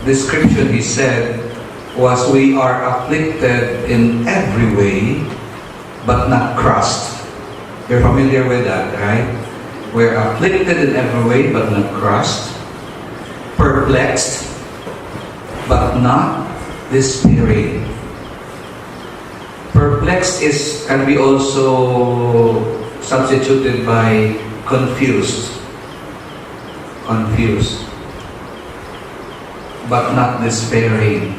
description he said was, we are afflicted in every way, but not crushed. You're familiar with that, right? We're afflicted in every way, but not crushed. Perplexed, but not despairing. Perplexed can be also substituted by confused. Confused, but not despairing.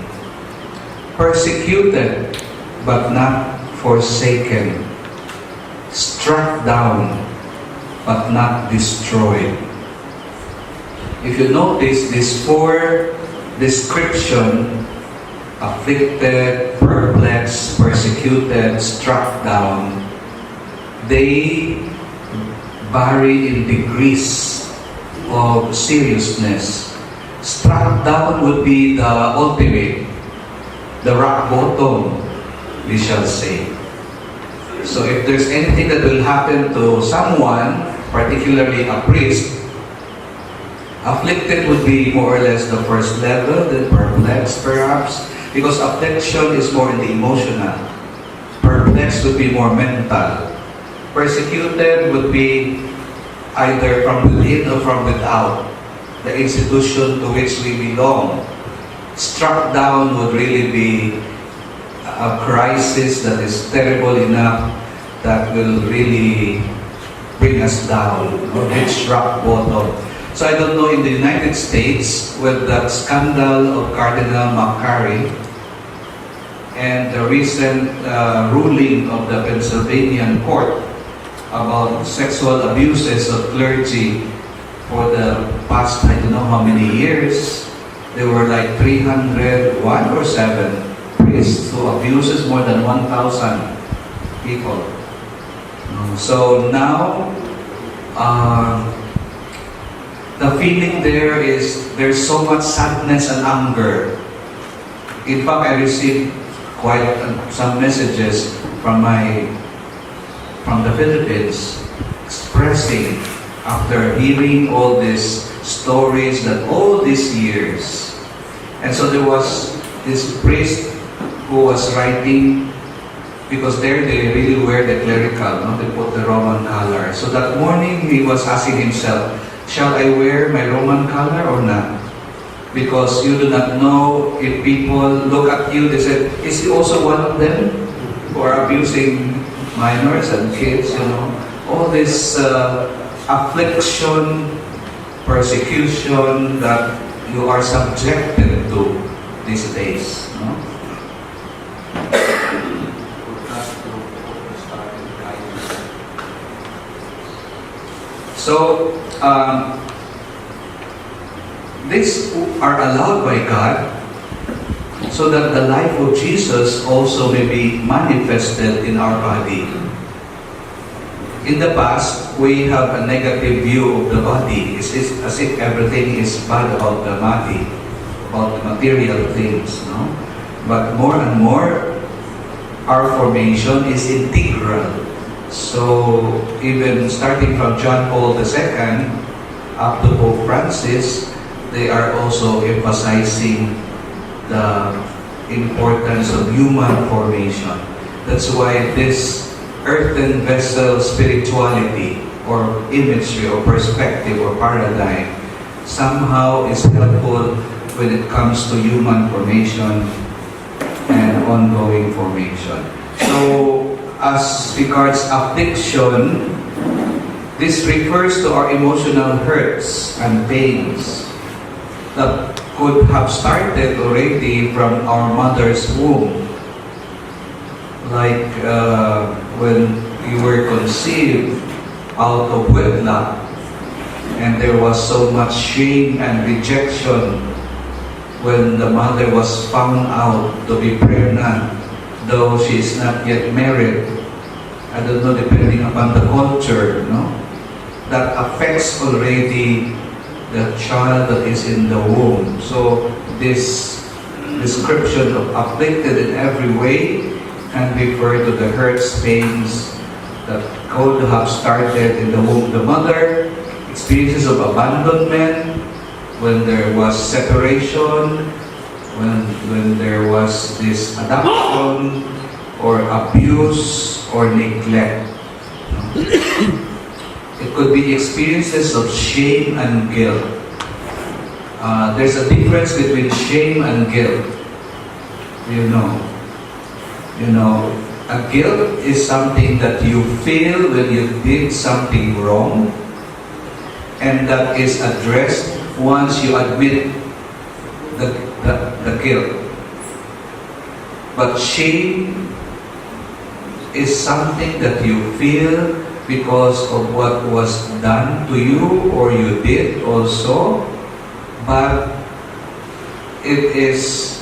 Persecuted, but not forsaken. Struck down, but not destroyed. If you notice these four descriptions, afflicted, perplexed, persecuted, struck down, they vary in degrees of seriousness. Struck down would be the ultimate, the rock bottom, we shall say. So if there's anything that will happen to someone, particularly a priest, afflicted would be more or less the first level, then perplexed perhaps, because affliction is more in the emotional. Perplexed would be more mental. Persecuted would be either from within or from without, the institution to which we belong. Struck down would really be a crisis that is terrible enough that will really bring us down, or reach rock bottom. So I don't know in the United States, with that scandal of Cardinal McCarry and the recent ruling of the Pennsylvania court about sexual abuses of clergy for the past, I don't know how many years. There were like 301 or 7 priests who abuses more than 1,000 people. So now, the feeling there is there's so much sadness and anger. In fact, I received quite some messages from the Philippines expressing, after hearing all these stories that all these years. And so there was this priest who was writing, because there they really wear the clerical, no? They put the Roman collar. So that morning he was asking himself, shall I wear my Roman collar or not? Because you do not know if people look at you, they said, is he also one of them who are abusing minors and kids, you know? All this affliction, persecution that you are subjected to these days, no? So, these are allowed by God so that the life of Jesus also may be manifested in our body. In the past, we have a negative view of the body. It's as if everything is bad about the body, about the material things, no? But more and more, our formation is integral. So, even starting from John Paul II up to Pope Francis, they are also emphasizing the importance of human formation. That's why this earthen vessel spirituality or imagery or perspective or paradigm somehow is helpful when it comes to human formation and ongoing formation. So, as regards affliction, this refers to our emotional hurts and pains that could have started already from our mother's womb. Like when you were conceived out of wedlock, and there was so much shame and rejection when the mother was found out to be pregnant, though she is not yet married. I don't know, depending upon the culture, no? That affects already the child that is in the womb. So this description of afflicted in every way can refer to the hurts, pains that could have started in the womb of the mother, experiences of abandonment, when there was separation, when there was this adoption, or abuse, or neglect. It could be experiences of shame and guilt. There's a difference between shame and guilt. You know, a guilt is something that you feel when you did something wrong, and that is addressed once you admit the guilt. But shame is something that you feel because of what was done to you or you did also, but it is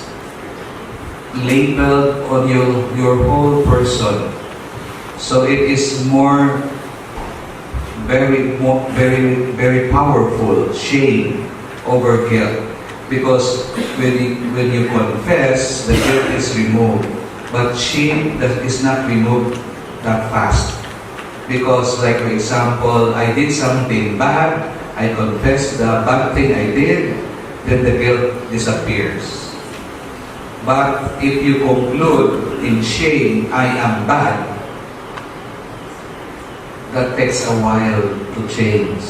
labeled on your whole person. So it is very powerful, shame over guilt. Because when you confess, the guilt is removed. But shame is not removed that fast. Because, like for example, I did something bad, I confess the bad thing I did, then the guilt disappears. But if you conclude in shame, I am bad, that takes a while to change.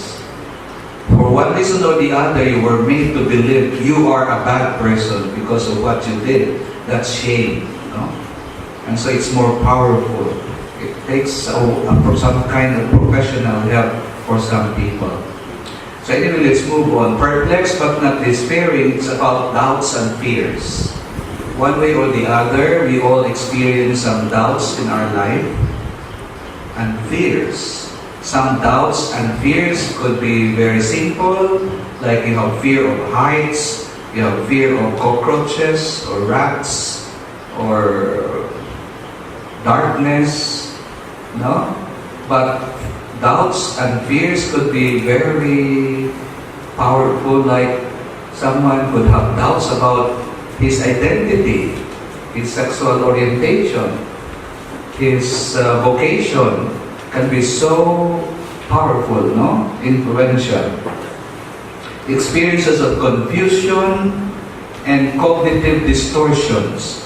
For one reason or the other, you were made to believe you are a bad person because of what you did. That's shame. No? And so it's more powerful. It takes some kind of professional help for some people. So anyway, let's move on. Perplexed but not despairing, it's about doubts and fears. One way or the other, we all experience some doubts in our life and fears. Some doubts and fears could be very simple, like you have fear of heights, you have fear of cockroaches or rats or darkness, no? But doubts and fears could be very powerful, like someone could have doubts about his identity, his sexual orientation, his vocation. Can be so powerful, no? Influential. Experiences of confusion and cognitive distortions.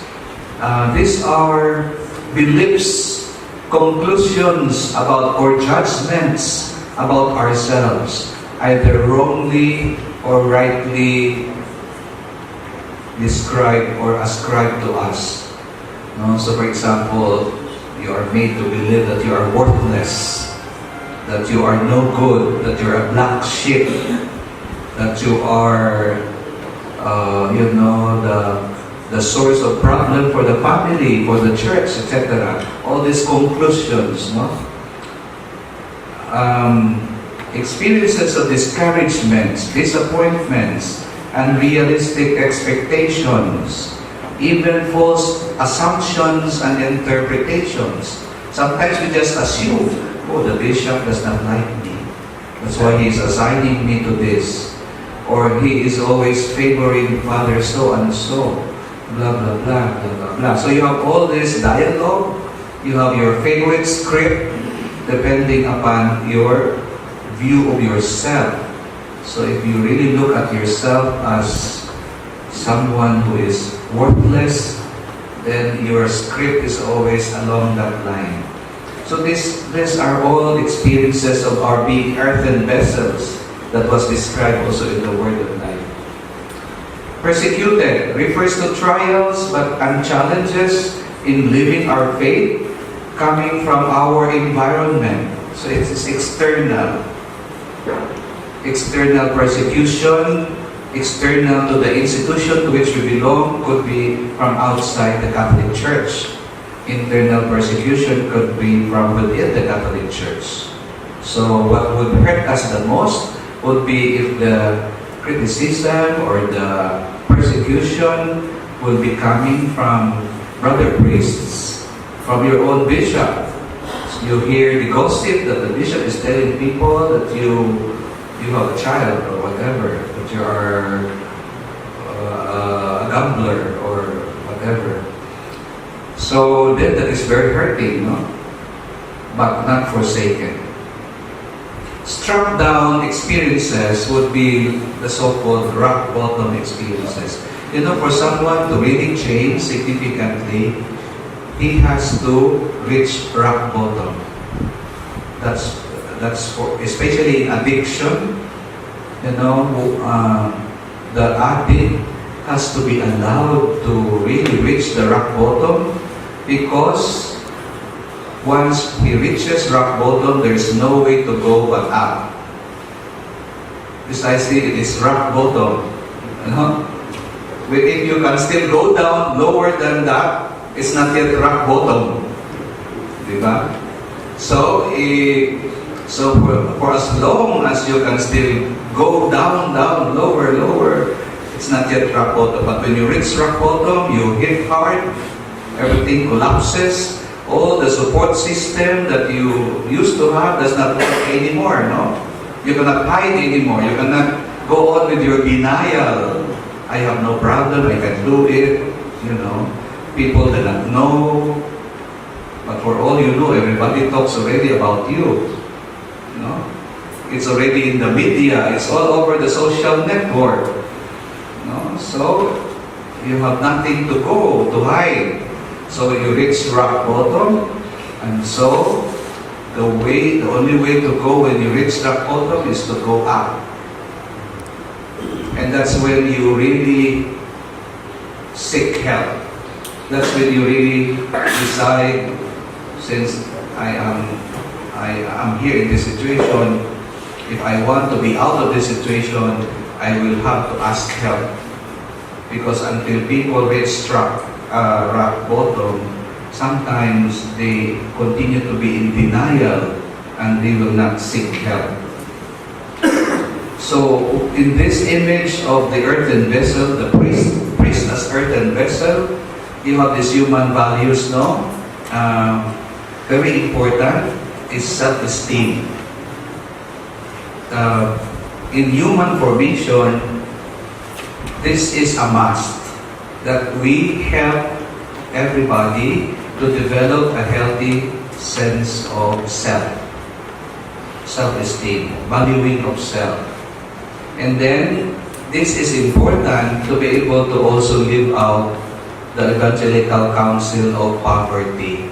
These are beliefs, conclusions about or judgments about ourselves, either wrongly or rightly described or ascribed to us. No? So for example, you are made to believe that you are worthless, that you are no good, that you're a black sheep, that you are, the source of problem for the family, for the church, etc. All these conclusions, no? Experiences of discouragements, disappointments, unrealistic expectations, even false assumptions and interpretations. Sometimes we just assume, oh, the bishop does not like me. That's why he is assigning me to this. Or he is always favoring Father so and so. Blah, blah, blah, blah, blah, blah. So you have all this dialogue. You have your favorite script depending upon your view of yourself. So if you really look at yourself as someone who is worthless, then your script is always along that line. So these are all experiences of our being earthen vessels that was described also in the Word of Life. Persecuted refers to trials and challenges in living our faith coming from our environment. So it is external. External persecution, external to the institution to which we belong, could be from outside the Catholic Church. Internal persecution could be from within the Catholic Church. So what would hurt us the most would be if the criticism or the persecution will be coming from brother priests, from your own bishop. So you hear the gossip that the bishop is telling people that you have a child or whatever, that you are a gambler or whatever. So then that is very hurting, no? But not forsaken. struck down experiences would be the so-called rock bottom experiences. You know, for someone to really change significantly, he has to reach rock bottom. That's for, especially in addiction. You know, the addict has to be allowed to really reach the rock bottom, because once he reaches rock bottom, there is no way to go but up. Precisely, it is rock bottom. You know? If you can still go down lower than that, it's not yet rock bottom. Diba? So, for as long as you can still go down, lower, it's not yet rock bottom. But when you reach rock bottom, you hit hard, everything collapses. All the support system that you used to have does not work anymore, no? You cannot hide anymore. You cannot go on with your denial. I have no problem, I can do it, you know. People do not know. But for all you know, everybody talks already about you. You know? It's already in the media, it's all over the social network. You know? So, you have nothing to go, to hide. So you reach rock bottom, and so the only way to go when you reach rock bottom is to go up. And that's when you really seek help. That's when you really decide, since I am here in this situation, if I want to be out of this situation, I will have to ask help. Because until people reach rock bottom, sometimes they continue to be in denial and they will not seek help. So, in this image of the earthen vessel, the priest as earthen vessel, you have these human values, no? Very important is self-esteem. In human formation, this is a must, that we help everybody to develop a healthy sense of self-esteem, valuing of self. And then, this is important to be able to also live out the evangelical counsel of poverty.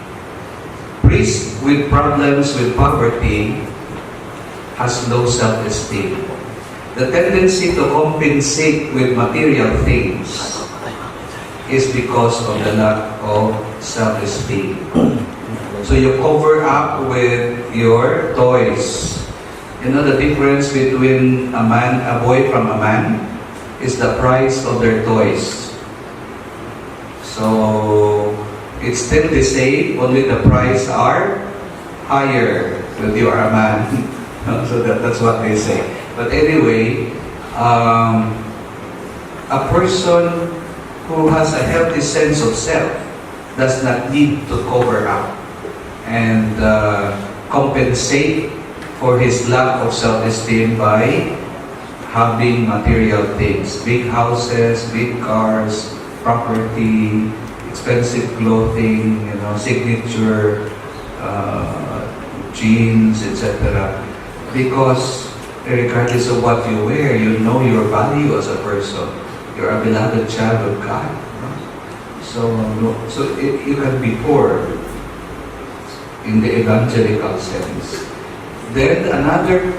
Priest with problems with poverty has low self-esteem. The tendency to compensate with material things is because of the lack of self-esteem. So you cover up with your toys. You know the difference between a boy from a man is the price of their toys. So it's still the same, only the price are higher when you are a man. So that's what they say. But anyway, a person who has a healthy sense of self does not need to cover up and compensate for his lack of self-esteem by having material things, big houses, big cars, property, expensive clothing, you know, signature jeans, etc. Because regardless of what you wear, you know your value as a person. You're a beloved child of God. So you can be poor in the evangelical sense. Then another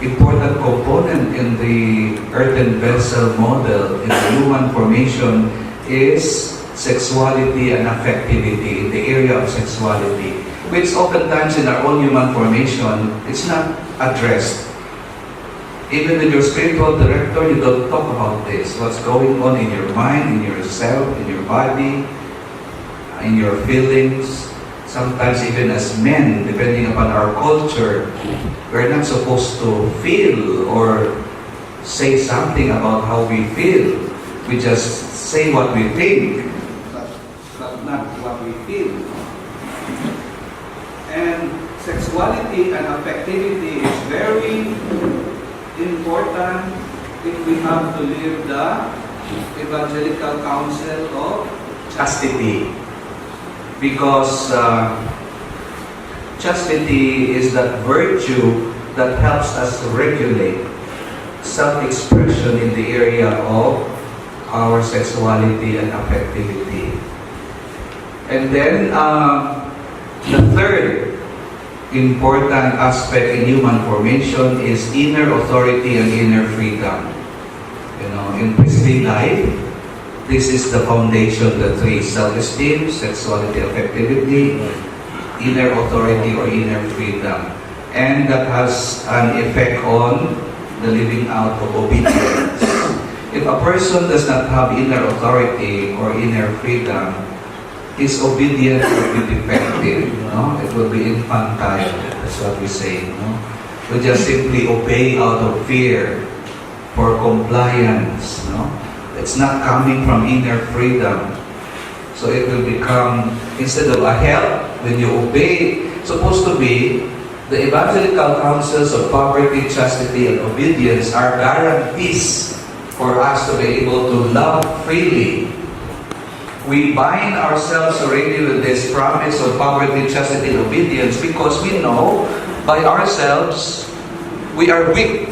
important component in the earthen vessel model in the human formation is sexuality and affectivity, in the area of sexuality, which oftentimes in our own human formation, it's not addressed. Even with your spiritual director, you don't talk about this. What's going on in your mind, in yourself, in your body, in your feelings. Sometimes even as men, depending upon our culture, we're not supposed to feel or say something about how we feel. We just say what we think, but not what we feel. And sexuality and affectivity is very important if we have to live the evangelical counsel of chastity. Because chastity is that virtue that helps us to regulate self-expression in the area of our sexuality and affectivity. And then, the third important aspect in human formation is inner authority and inner freedom. In priestly life, this is the foundation, the three: self-esteem, sexuality, affectivity, inner authority or inner freedom. And that has an effect on the living out of obedience. If a person does not have inner authority or inner freedom, his obedience will be defective. It will be infantile. That's what we say. We just simply obey out of fear for compliance. It's not coming from inner freedom. So it will become, instead of a help, when you obey, supposed to be, the evangelical counsels of poverty, chastity, and obedience are guarantees for us to be able to love freely. We bind ourselves already with this promise of poverty, chastity, and obedience because we know by ourselves we are weak.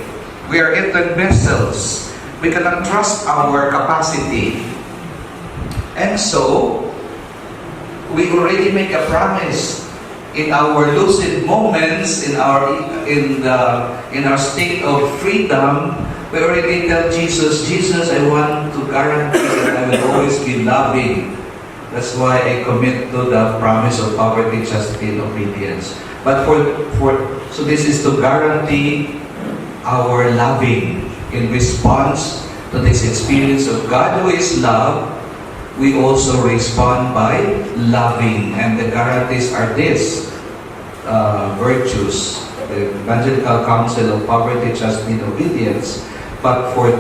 We are earthen vessels. We cannot trust our capacity. And so, we already make a promise in our lucid moments, in our state of freedom. We already tell Jesus, I want to guarantee that I will always be loving. That's why I commit to the promise of poverty, chastity, and obedience. But so this is to guarantee our loving in response to this experience of God who is love. We also respond by loving, and the guarantees are this virtues, the evangelical counsel of poverty, chastity, and obedience. But for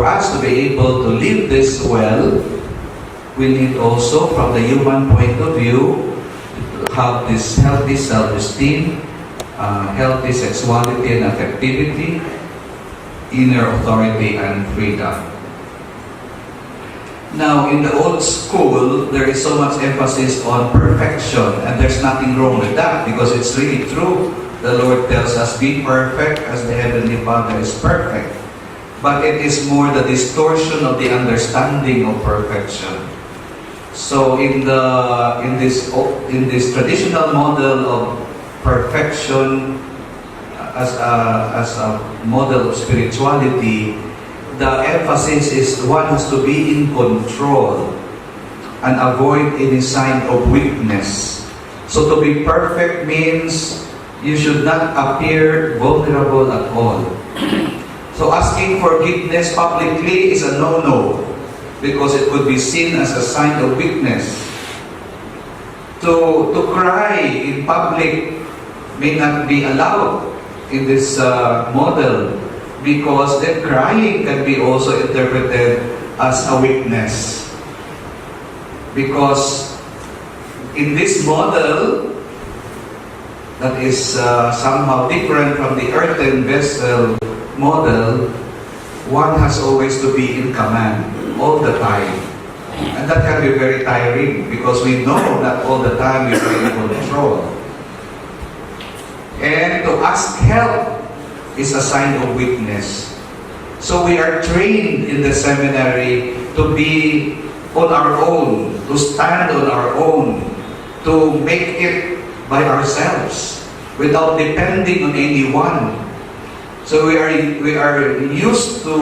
us to be able to live this well, we need also, from the human point of view, to have this healthy self-esteem, healthy sexuality and affectivity, inner authority and freedom. Now, in the old school, there is so much emphasis on perfection, and there's nothing wrong with that because it's really true. The Lord tells us, be perfect as the Heavenly Father is perfect. But it is more the distortion of the understanding of perfection. So in this traditional model of perfection as a model of spirituality, the emphasis is one has to be in control and avoid any sign of weakness. So to be perfect means you should not appear vulnerable at all. So asking forgiveness publicly is a no-no because it could be seen as a sign of weakness. To cry in public may not be allowed in this model because then crying can be also interpreted as a weakness. Because in this model that is somehow different from the earthen vessel model, one has always to be in command all the time. And that can be very tiring because we know that all the time we are in control. And to ask help is a sign of weakness. So we are trained in the seminary to be on our own, to stand on our own, to make it by ourselves without depending on anyone. So we are used to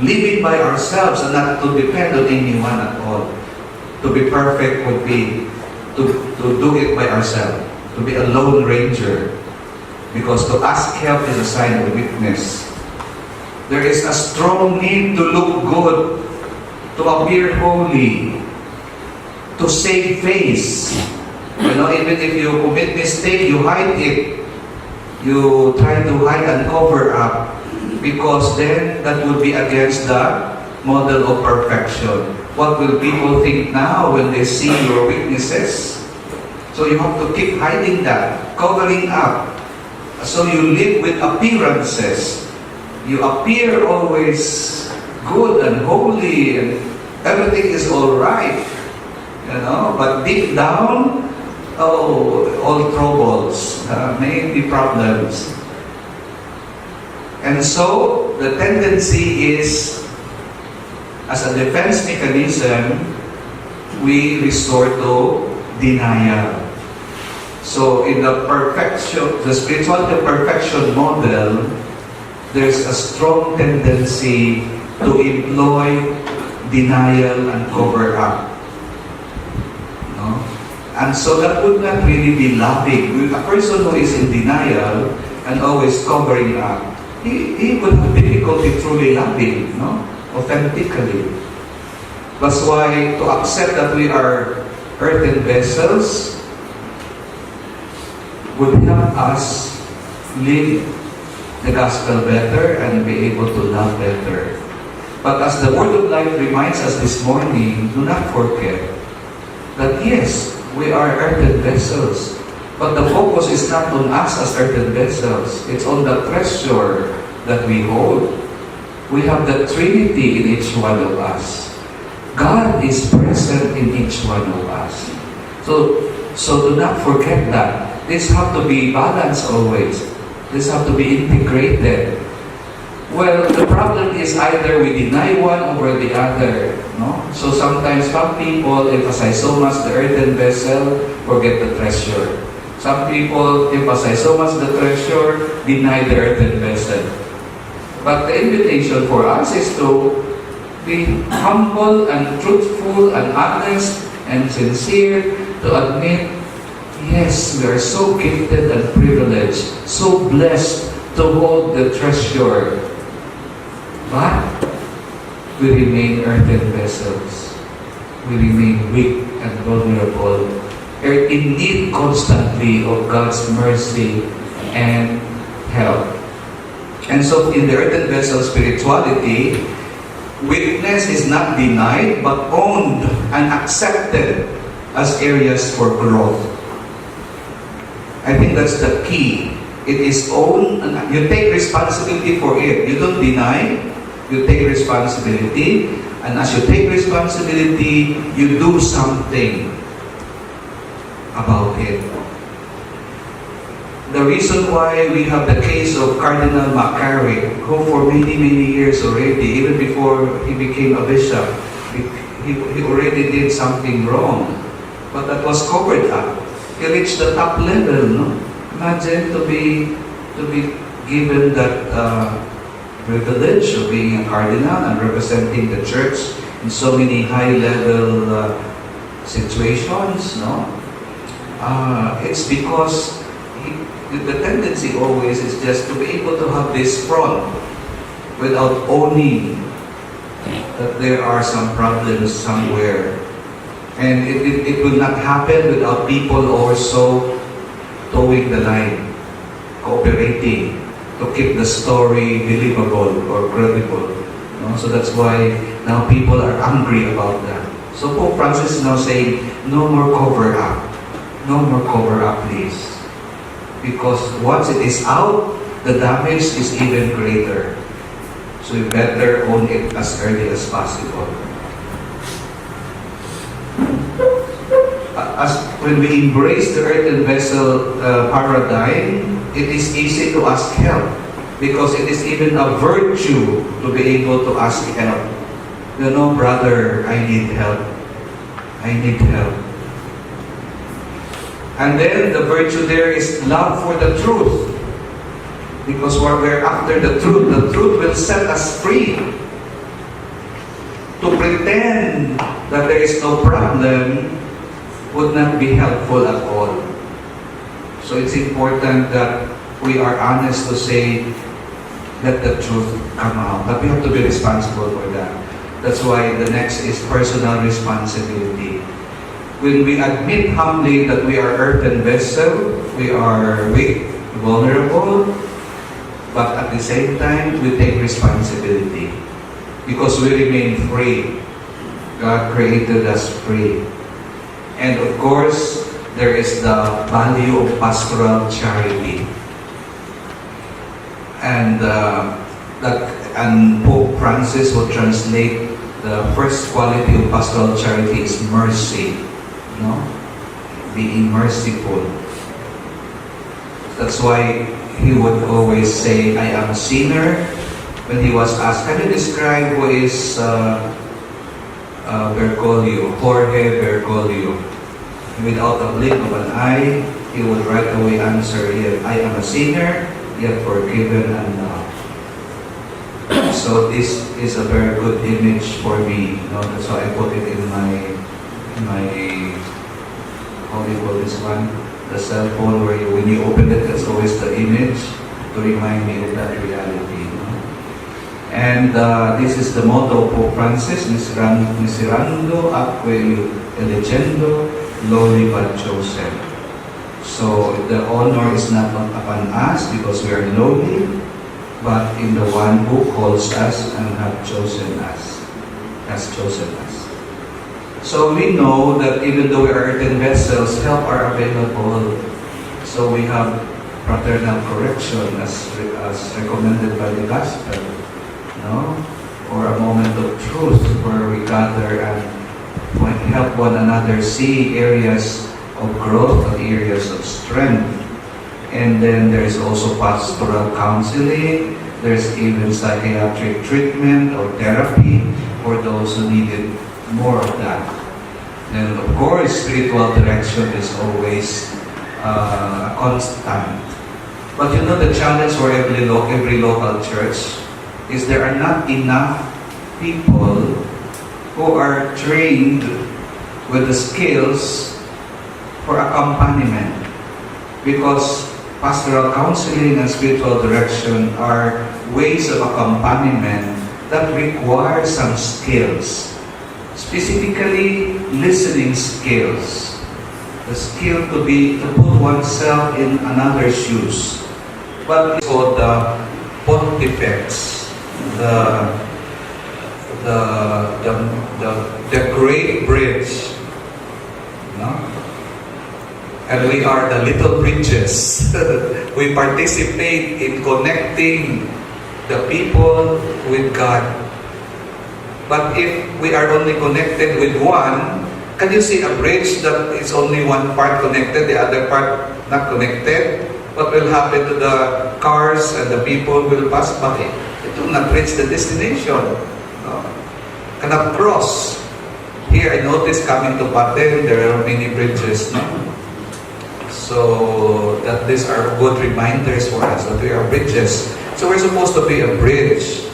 living by ourselves and not to depend on anyone at all. To be perfect would be to do it by ourselves, to be a lone ranger. Because to ask help is a sign of weakness. There is a strong need to look good, to appear holy, to save face. Even if you commit mistake, you hide it. You try to hide and cover up because then that would be against the model of perfection. What will people think now when they see your weaknesses? So you have to keep hiding that, covering up. So you live with appearances. You appear always good and holy and everything is all right. But deep down, all troubles, many problems. And so, the tendency is, as a defense mechanism, we resort to denial. So, in the spirituality perfection model, there's a strong tendency to employ denial and cover up. No? And so that would not really be loving. A person who is in denial and always covering up, he would have difficulty truly loving, no? Authentically. That's why to accept that we are earthen vessels would help us live the gospel better and be able to love better. But as the Word of Life reminds us this morning, do not forget that yes, we are earthen vessels. But the focus is not on us as earthen vessels. It's on the treasure that we hold. We have the Trinity in each one of us. God is present in each one of us. So do not forget that. This have to be balanced always. This have to be integrated. Well, the problem is either we deny one over the other. No? So sometimes some people emphasize so much the earthen vessel, forget the treasure. Some people emphasize so much the treasure, deny the earthen vessel. But the invitation for us is to be humble and truthful and honest and sincere to admit, yes, we are so gifted and privileged, so blessed to hold the treasure. But we remain earthen vessels. We remain weak and vulnerable. We're in need constantly of God's mercy and help. And so in the earthen vessel spirituality, weakness is not denied but owned and accepted as areas for growth. I think that's the key. It is owned and you take responsibility for it. You don't deny, you take responsibility, and as you take responsibility, you do something about it. The reason why we have the case of Cardinal McCarrick, who for many years already, even before he became a bishop, he already did something wrong, but that was covered up. He reached the top level, no? Imagine to be given that privilege of being a cardinal and representing the church in so many high-level situations, no? It's because the tendency always is just to be able to have this front without owning that there are some problems somewhere. And it will not happen without people also towing the line, cooperating, to keep the story believable or credible. No? So that's why now people are angry about that. So Pope Francis is now saying, no more cover up. No more cover up, please. Because once it is out, the damage is even greater. So you better own it as early as possible. When we embrace the earthen vessel paradigm, it is easy to ask help because it is even a virtue to be able to ask help. You know, brother, I need help. I need help. And then the virtue there is love for the truth. Because we're after the truth will set us free. To pretend that there is no problem would not be helpful at all. So it's important that we are honest to say, let the truth come out. But we have to be responsible for that. That's why the next is personal responsibility. When we admit humbly that we are earthen vessel, we are weak, vulnerable, but at the same time, we take responsibility. Because we remain free. God created us free. And of course, there is the value of pastoral charity. And Pope Francis will translate the first quality of pastoral charity is mercy. No? Being merciful. That's why he would always say, I am a sinner. When he was asked, can you describe who is Bergoglio, Jorge Bergoglio? Without a blink of an eye, he would right away answer, "Yet I am a sinner, yet forgiven and loved." So this is a very good image for me. You know, that's why I put it in my how do you call this one? The cell phone, where when you open it, there's always the image to remind me of that reality. You know? And this is the motto of Pope Francis: Miserando acque elegendo, lowly but chosen. So the honor is not upon us because we are lowly, but in the one who calls us and has chosen us. So we know that even though we are earthen vessels, help are available. So we have fraternal correction as recommended by the Gospel, no? Or a moment of truth where we gather and help one another see areas of growth and areas of strength. And then there is also pastoral counseling. There's even psychiatric treatment or therapy for those who needed more of that. And of course, spiritual direction is always a constant. But you know, the challenge for every local church is there are not enough people who are trained with the skills for accompaniment, because pastoral counseling and spiritual direction are ways of accompaniment that require some skills, specifically listening skills, the skill to put oneself in another's shoes. But it's called the pontifex, the great bridge, no? And we are the little bridges. We participate in connecting the people with God. But if we are only connected with one, can you see a bridge that is only one part connected, the other part not connected? What will happen to the cars and the people will pass by? It will not reach the destination. No. Cannot cross. Here I noticed coming to Paten, there are many bridges. No? So that these are good reminders for us that we are bridges. So we're supposed to be a bridge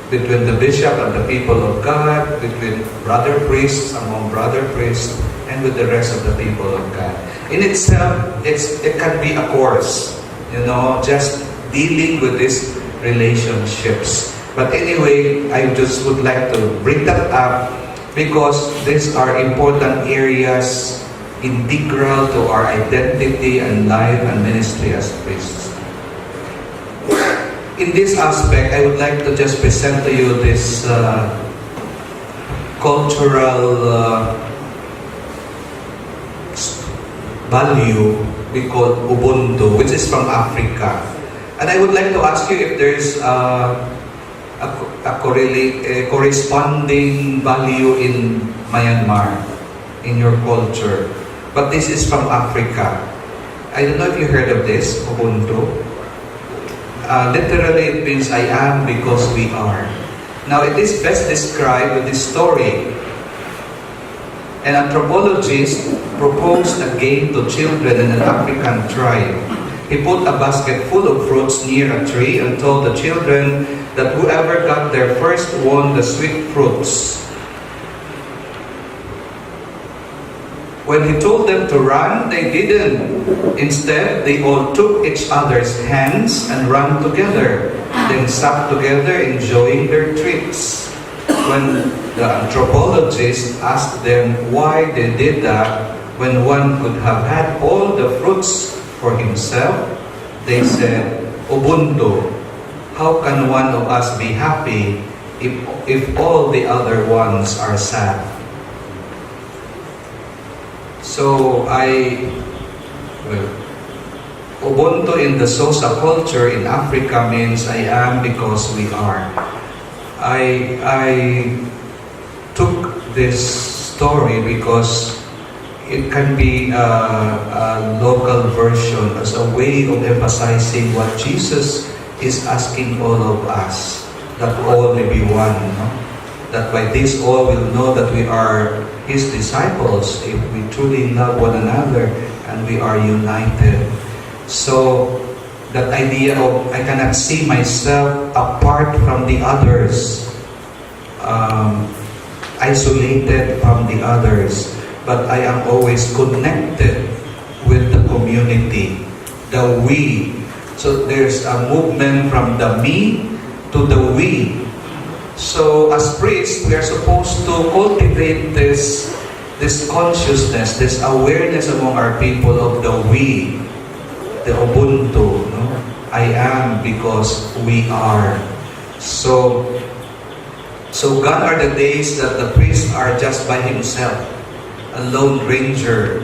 between the bishop and the people of God, between brother priests among brother priests, and with the rest of the people of God. In itself, it can be a course, you know, just dealing with these relationships. But anyway, I just would like to bring that up because these are important areas integral to our identity and life and ministry as priests. In this aspect, I would like to just present to you this cultural value we call Ubuntu, which is from Africa. And I would like to ask you if there is a corresponding value in Myanmar, in your culture. But this is from Africa. I don't know if you heard of this, Ubuntu. Literally, it means I am because we are. Now, it is best described with this story. An anthropologist proposed a game to children in an African tribe. He put a basket full of fruits near a tree and told the children that whoever got there first won the sweet fruits. When he told them to run, they didn't. Instead, they all took each other's hands and ran together, then sat together enjoying their treats. When the anthropologist asked them why they did that when one could have had all the fruits for himself, they said, Ubuntu, how can one of us be happy if all the other ones are sad? So Ubuntu in the Xhosa culture in Africa means I am because we are. I took this story because it can be a local version as a way of emphasizing what Jesus is asking all of us, that all may be one. No? That by this all will know that we are His disciples if we truly love one another and we are united. So that idea of I cannot see myself apart from the others, isolated from the others, but I am always connected with the community, the we. So there's a movement from the me to the we. So as priests, we are supposed to cultivate this consciousness, this awareness among our people of the we, the Ubuntu. No? I am because we are. So gone are the days that the priest are just by himself, a lone ranger.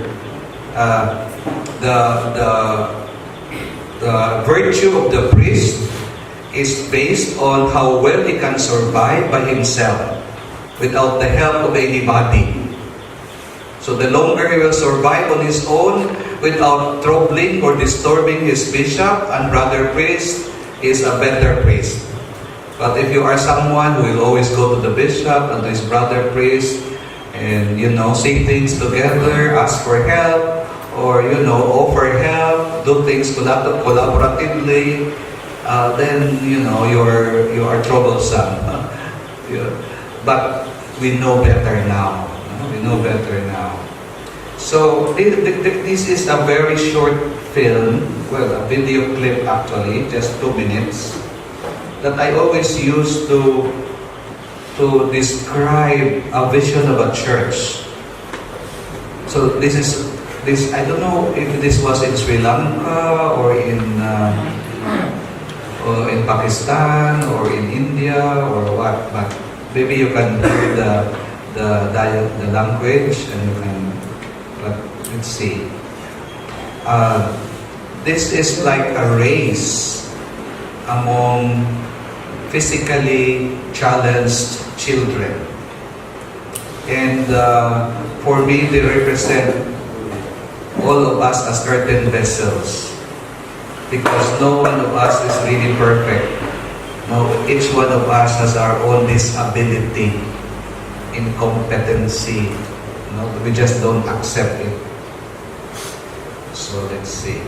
The virtue of the priest is based on how well he can survive by himself without the help of anybody. So the longer he will survive on his own without troubling or disturbing his bishop and brother priest, is a better priest. But if you are someone who will always go to the bishop and to his brother priest and say things together, ask for help, or offer help, do things collaboratively, then you are troublesome. But we know better now. We know better now. So this is a very short film, a video clip actually, just 2 minutes, that I always use to describe a vision of a church. So this I don't know if this was in Sri Lanka or in Pakistan or in India or what, but maybe you can hear the language and you can, but let's see. This is like a race among physically challenged children, and for me they represent all of us as earthen vessels, because no one of us is really perfect. No, each one of us has our own disability, incompetency. We just don't accept it. So let's see.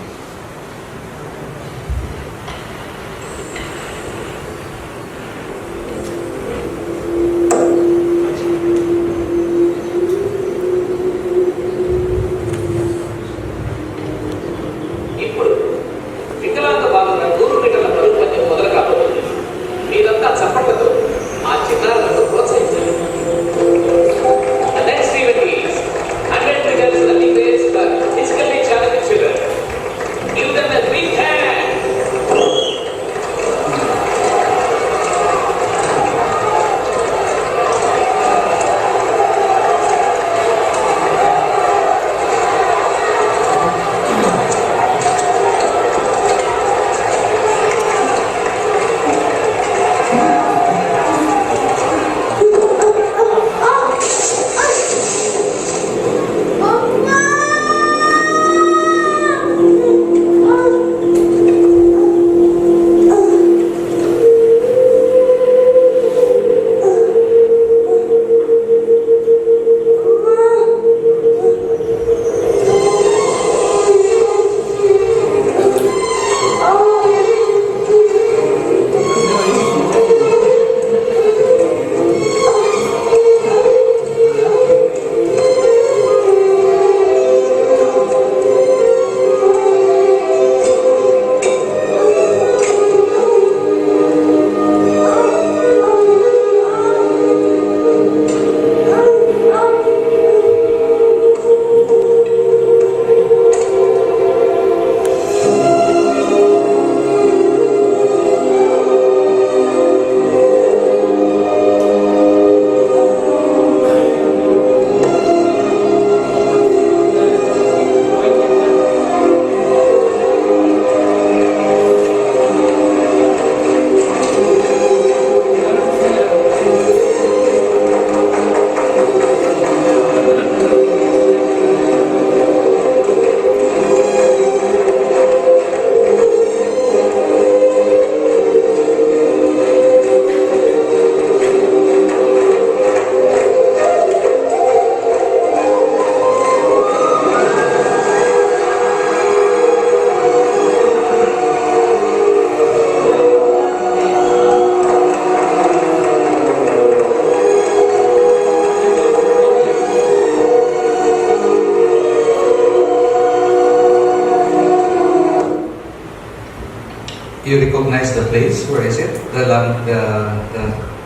You recognize the place? Where is it? The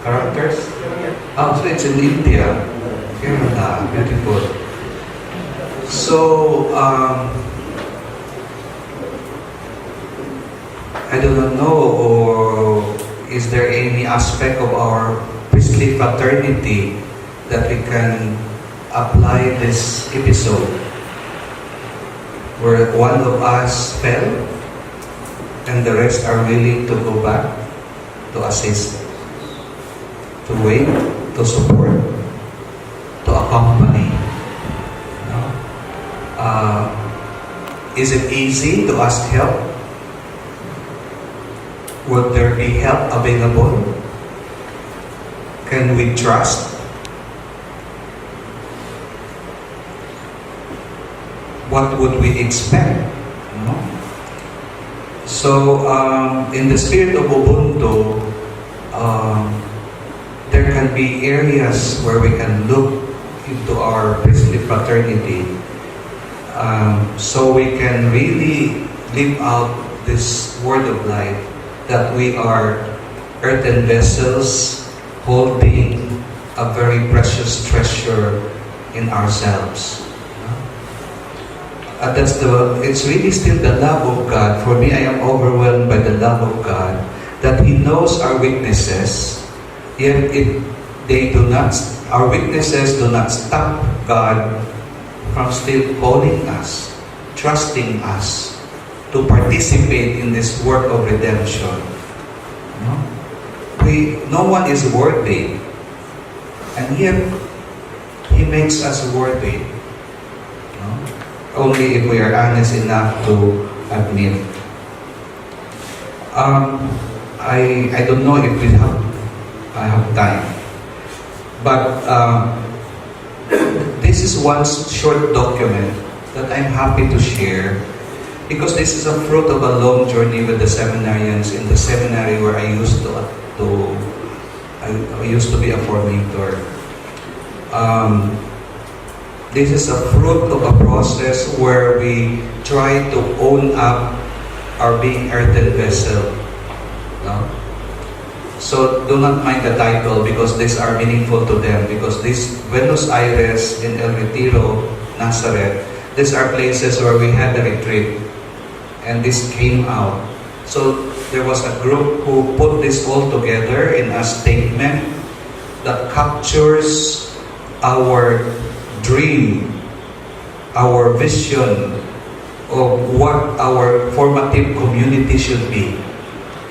characters? Oh, so it's in India. Kerala, beautiful. So, I do not know, or is there any aspect of our priestly fraternity that we can apply this episode, where one of us fell and the rest are willing to go back to assist, to wait, to support, to accompany. No? Is it easy to ask help? Would there be help available? Can we trust? What would we expect? No? So, in the spirit of Ubuntu, there can be areas where we can look into our priestly fraternity, so we can really live out this word of life, that we are earthen vessels holding a very precious treasure in ourselves. It's really still the love of God. For me, I am overwhelmed by the love of God, that He knows our weaknesses, yet our weaknesses do not stop God from still calling us, trusting us to participate in this work of redemption. No one is worthy, and yet He makes us worthy. Only if we are honest enough to admit. I don't know if I have time, but this is one short document that I'm happy to share, because this is a fruit of a long journey with the seminarians in the seminary where I used to be a formator. This is a fruit of a process where we try to own up our being earthen vessel. No? So do not mind the title, because these are meaningful to them, because this Buenos Aires and El Retiro, Nazareth, these are places where we had a retreat, and this came out. So there was a group who put this all together in a statement that captures our dream, our vision of what our formative community should be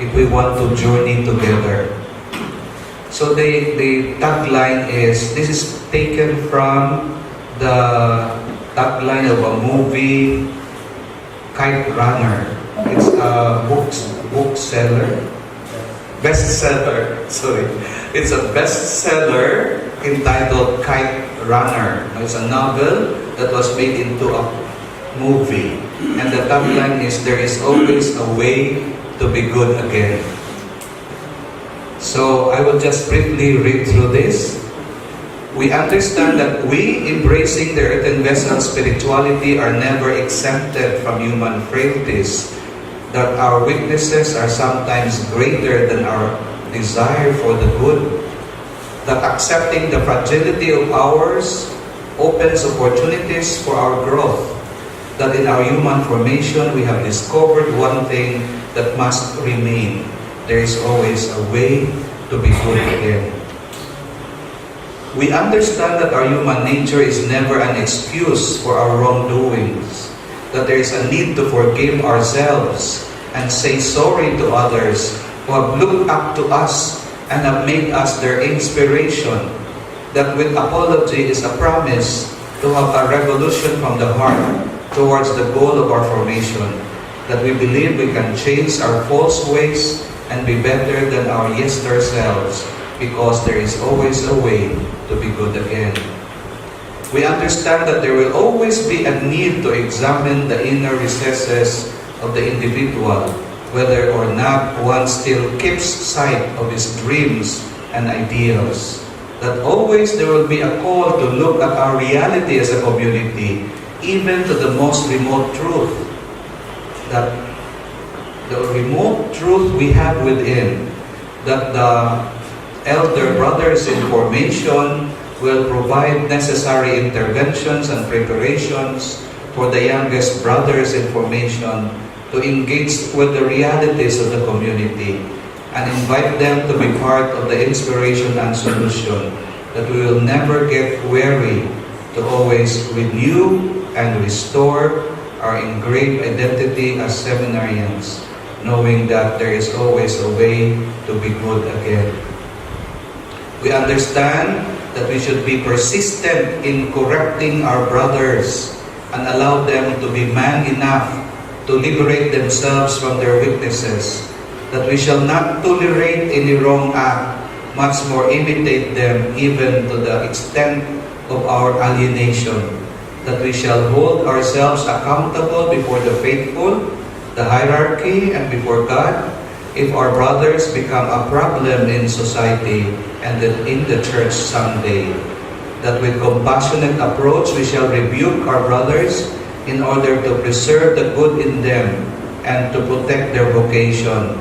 if we want to journey together. So the tagline is, this is taken from the tagline of a movie, Kite Runner. It's a bestseller. It's a bestseller entitled Kite Runner. It's a novel that was made into a movie. And the tagline is, there is always a way to be good again. So I will just briefly read through this. We understand that we, embracing the earthen vessel spirituality, are never exempted from human frailties, that our weaknesses are sometimes greater than our desire for the good, that accepting the fragility of ours opens opportunities for our growth, that in our human formation we have discovered one thing that must remain: there is always a way to be good again. We understand that our human nature is never an excuse for our wrongdoings, that there is a need to forgive ourselves and say sorry to others who have looked up to us and have made us their inspiration, that with apology is a promise to have a revolution from the heart towards the goal of our formation, that we believe we can change our false ways and be better than our yester selves, because there is always a way to be good again. We understand that there will always be a need to examine the inner recesses of the individual, whether or not one still keeps sight of his dreams and ideals. That always there will be a call to look at our reality as a community, even to the most remote truth, that the remote truth we have within, that the elder brothers in formation will provide necessary interventions and preparations for the youngest brothers in formation to engage with the realities of the community and invite them to be part of the inspiration and solution, that we will never get weary to always renew and restore our engraved identity as seminarians, knowing that there is always a way to be good again. We understand that we should be persistent in correcting our brothers and allow them to be man enough to liberate themselves from their weaknesses, that we shall not tolerate any wrong act, much more imitate them even to the extent of our alienation, that we shall hold ourselves accountable before the faithful, the hierarchy, and before God, if our brothers become a problem in society and in the church someday. That with compassionate approach we shall rebuke our brothers in order to preserve the good in them and to protect their vocation.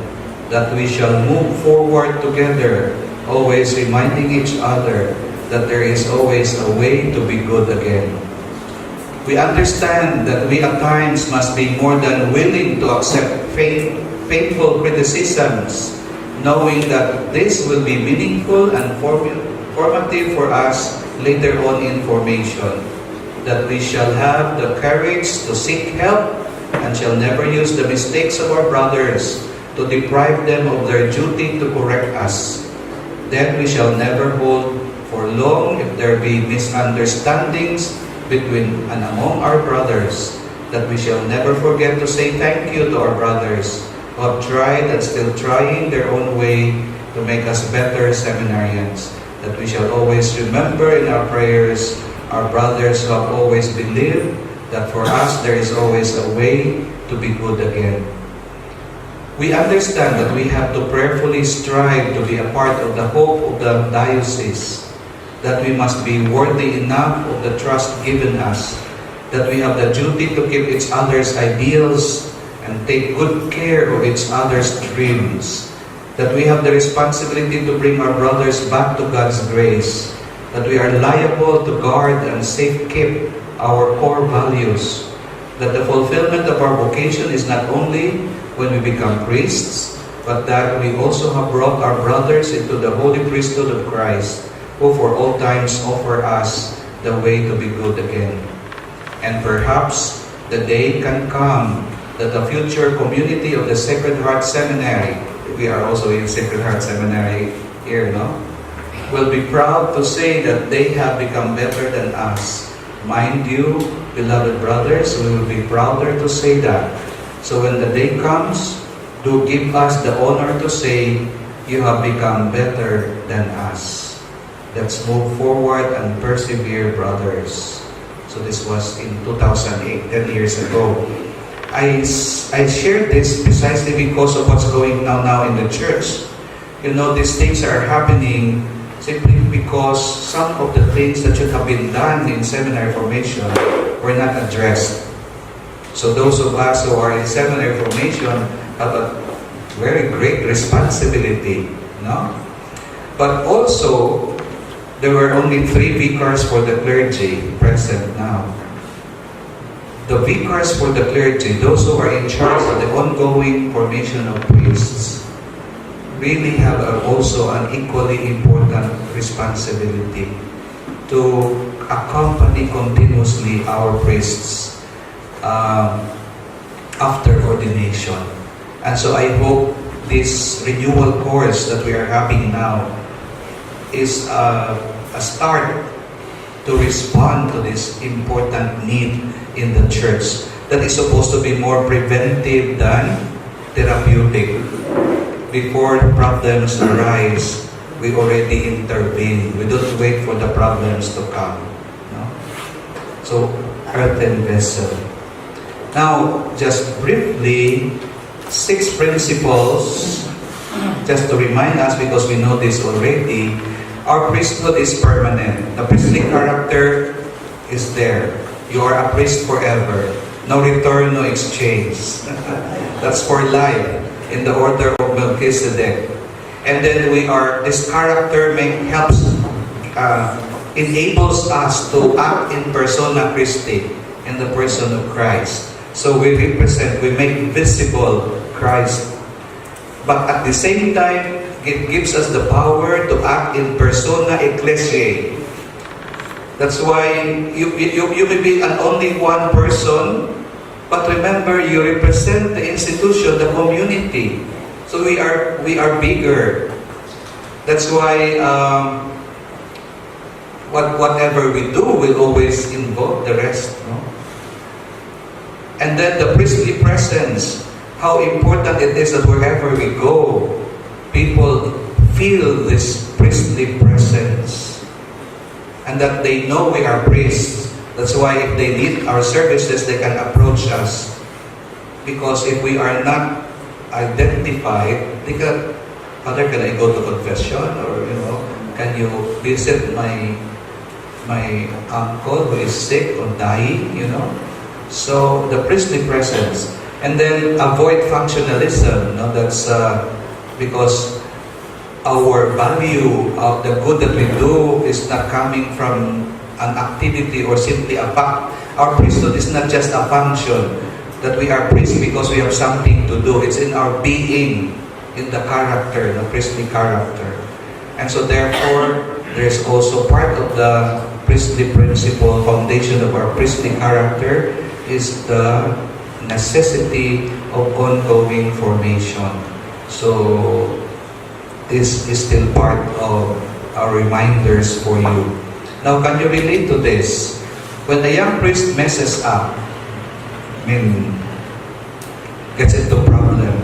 That we shall move forward together, always reminding each other that there is always a way to be good again. We understand that we at times must be more than willing to accept painful criticisms, knowing that this will be meaningful and formative for us later on in formation. That we shall have the courage to seek help and shall never use the mistakes of our brothers to deprive them of their duty to correct us. Then we shall never hold for long if there be misunderstandings between and among our brothers, that we shall never forget to say thank you to our brothers who have tried and still trying their own way to make us better seminarians. That we shall always remember in our prayers our brothers who have always believed that for us there is always a way to be good again. We understand that we have to prayerfully strive to be a part of the hope of the diocese, that we must be worthy enough of the trust given us, that we have the duty to keep each other's ideals and take good care of each other's dreams, that we have the responsibility to bring our brothers back to God's grace, that we are liable to guard and safekeep our core values, that the fulfillment of our vocation is not only when we become priests, but that we also have brought our brothers into the holy priesthood of Christ, who for all times offer us the way to be good again. And perhaps the day can come that the future community of the Sacred Heart Seminary, we are also in Sacred Heart Seminary here, no? Will be proud to say that they have become better than us. Mind you, beloved brothers, we will be prouder to say that. So when the day comes, do give us the honor to say, you have become better than us. Let's move forward and persevere, brothers. So this was in 2008, 10 years ago. I shared this precisely because of what's going on now in the church. You know, these things are happening simply because some of the things that should have been done in seminary formation were not addressed. So those of us who are in seminary formation have a very great responsibility, no? But also, there were only 3 vicars for the clergy present now. The vicars for the clergy, those who are in charge of the ongoing formation of priests, really have also an equally important responsibility to accompany continuously our priests after ordination. And so I hope this renewal course that we are having now is a start to respond to this important need in the church that is supposed to be more preventive than therapeutic. Before problems arise, we already intervene. We don't wait for the problems to come. No? So, earthen vessel. Now, just briefly, 6 principles, just to remind us, because we know this already. Our priesthood is permanent. The priestly character is there. You are a priest forever. No return, no exchange. That's for life in the order of Melchizedek. And then this character enables us to act in persona Christi, in the person of Christ. So we make visible Christ. But at the same time, it gives us the power to act in persona ecclesiae. That's why you may be only one person, but remember, you represent the institution, the community. So we are bigger. That's why whatever we do will always involve the rest. No? And then the priestly presence, how important it is that wherever we go, people feel this priestly presence. And that they know we are priests. That's why if they need our services, they can approach us. Because if we are not identified, they can, Father, can I go to confession? Or, can you visit my uncle who is sick or dying, So, the priestly presence. And then, avoid functionalism. That's because our value of the good that we do is not coming from an activity or simply a fact. Our priesthood is not just a function that we are priests because we have something to do. It's in our being, in the character, the priestly character. And so therefore, there's also part of the priestly principle, foundation of our priestly character is the necessity of ongoing formation. So, this is still part of our reminders for you. Now, can you relate to this? When a young priest messes up, gets into problem,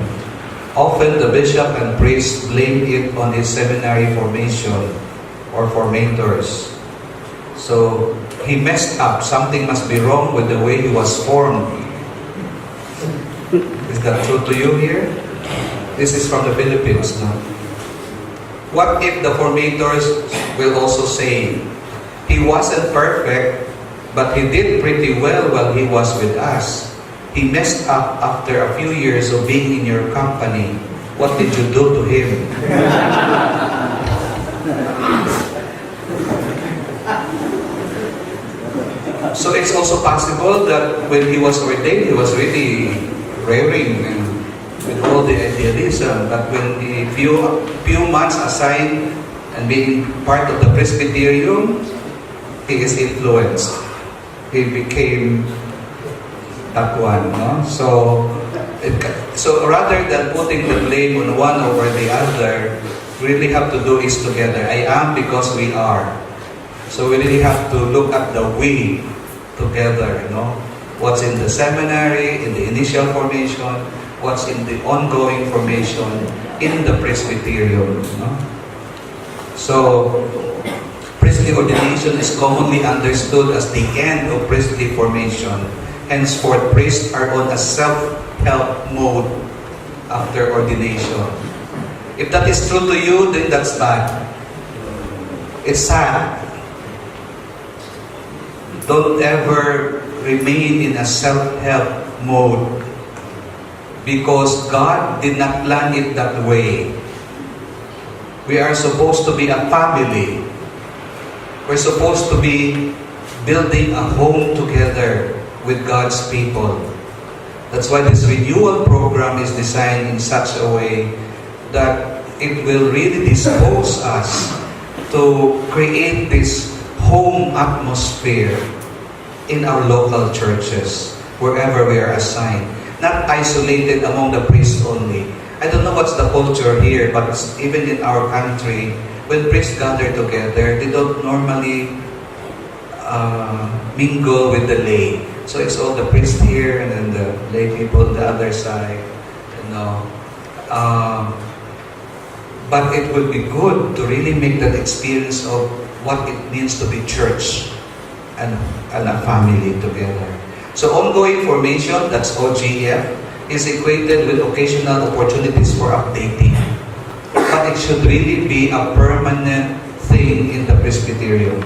often the bishop and priest blame it on his seminary formation or formators. So, he messed up. Something must be wrong with the way he was formed. Is that true to you here? This is from the Philippines, no? What if the formators will also say, he wasn't perfect, but he did pretty well while he was with us. He messed up after a few years of being in your company. What did you do to him? So it's also possible that when he was ordained, he was really raring and with all the idealism, but when a few months assigned and being part of the Presbyterium, he is influenced. He became that one. No? So rather than putting the blame on one over the other, we really have to do is together. I am because we are. So we really have to look at the we together. What's in the seminary, in the initial formation, what's in the ongoing formation in the Presbyterium. So, priestly ordination is commonly understood as the end of priestly formation. Henceforth, priests are on a self-help mode after ordination. If that is true to you, then that's bad. It's sad. Don't ever remain in a self-help mode. Because God did not plan it that way. We are supposed to be a family. We're supposed to be building a home together with God's people. That's why this renewal program is designed in such a way that it will really dispose us to create this home atmosphere in our local churches, wherever we are assigned. Not isolated among the priests only. I don't know what's the culture here, but even in our country, when priests gather together, they don't normally mingle with the lay. So it's all the priests here and then the lay people on the other side. But it would be good to really make that experience of what it means to be church and a family together. So ongoing formation, that's OGF, is equated with occasional opportunities for updating. But it should really be a permanent thing in the Presbyterium.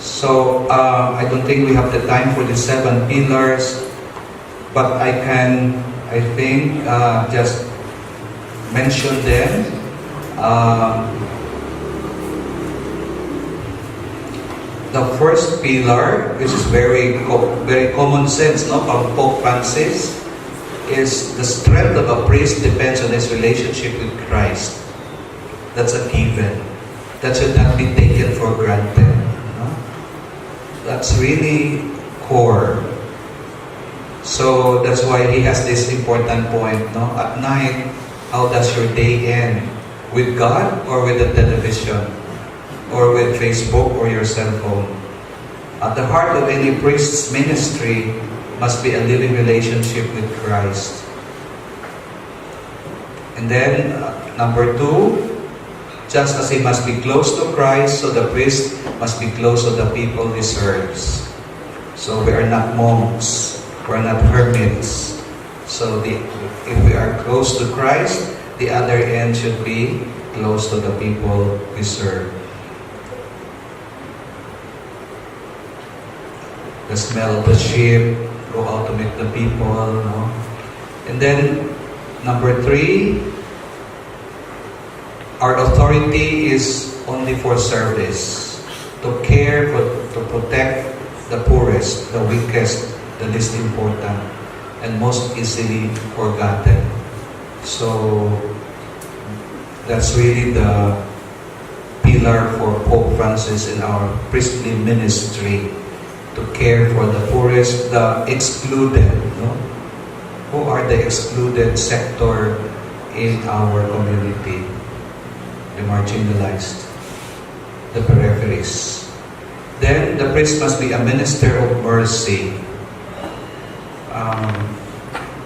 So I don't think we have the time for the 7 pillars, but I think, just mention them. The first pillar, which is very common sense, no, from Pope Francis, is the strength of a priest depends on his relationship with Christ. That's a given. That should not be taken for granted. No? That's really core. So that's why he has this important point. No? At night, how does your day end? With God or with the television? Or with Facebook or your cell phone? At the heart of any priest's ministry must be a living relationship with Christ. And then, number 2, just as he must be close to Christ, so the priest must be close to the people he serves. So we are not monks, we are not hermits. So if we are close to Christ, the other end should be close to the people we serve. The smell of the sheep, go out to meet the people, no? And then, number 3, our authority is only for service, to care, to protect the poorest, the weakest, the least important, and most easily forgotten. So, that's really the pillar for Pope Francis in our priestly ministry. To care for the poorest, the excluded. No? Who are the excluded sector in our community? The marginalized, the peripheries. Then the priest must be a minister of mercy.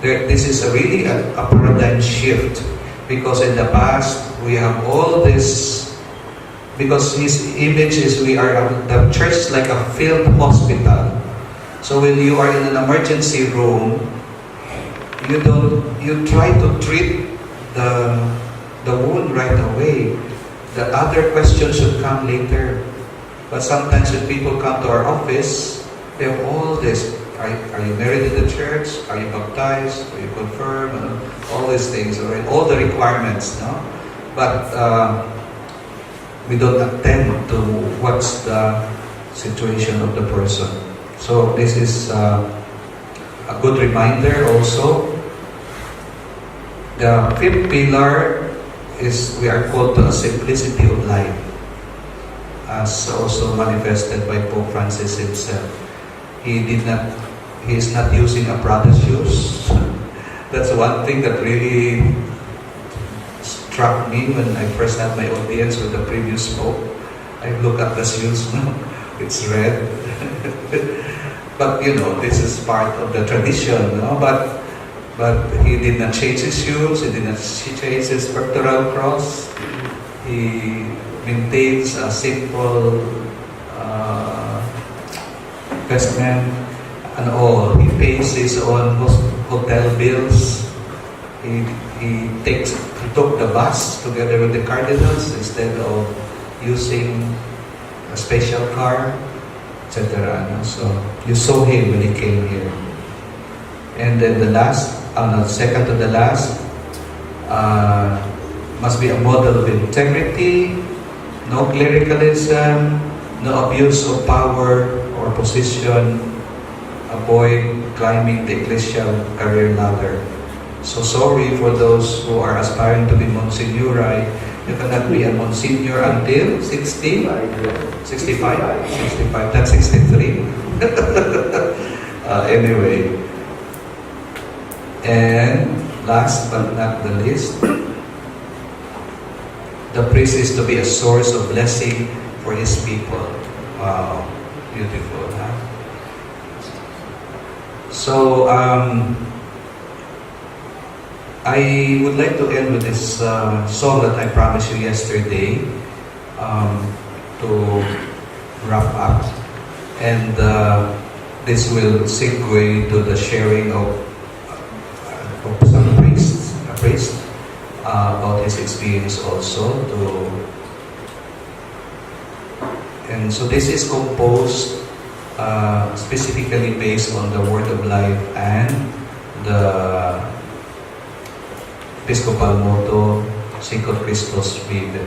This is really a paradigm shift, because in the past we have all this. Because his image is the church is like a field hospital. So when you are in an emergency room, you try to treat the wound right away. The other question should come later. But sometimes when people come to our office, they have all this. Are you married in the church? Are you baptized? Are you confirmed? All these things, right? All the requirements, no? But we don't attend to what's the situation of the person. So this is a good reminder also. The 5th pillar is we are called to a simplicity of life, as also manifested by Pope Francis himself. He is not using a Prada shoes. That's one thing that really struck me when I first had my audience with the previous Pope. I look at the shoes now, it's red. But this is part of the tradition, But he did not change his shoes, he did not change his pectoral cross. He maintains a simple vestment and all. He pays his own hotel bills. He took the bus together with the cardinals instead of using a special car, etc. So you saw him when he came here. And then second to the last, must be a model of integrity, no clericalism, no abuse of power or position, avoid climbing the ecclesial career ladder. So sorry for those who are aspiring to be Monsignori. You cannot be a Monsignor until 60? 65? 65, that's 63. Anyway. And last but not the least, the priest is to be a source of blessing for his people. Wow, beautiful, huh? So, I would like to end with this song that I promised you yesterday to wrap up. And this will segue to the sharing of some priest about his experience also. And so this is composed specifically based on the Word of Life and the Episcopal motto, Sicut Christus Vive.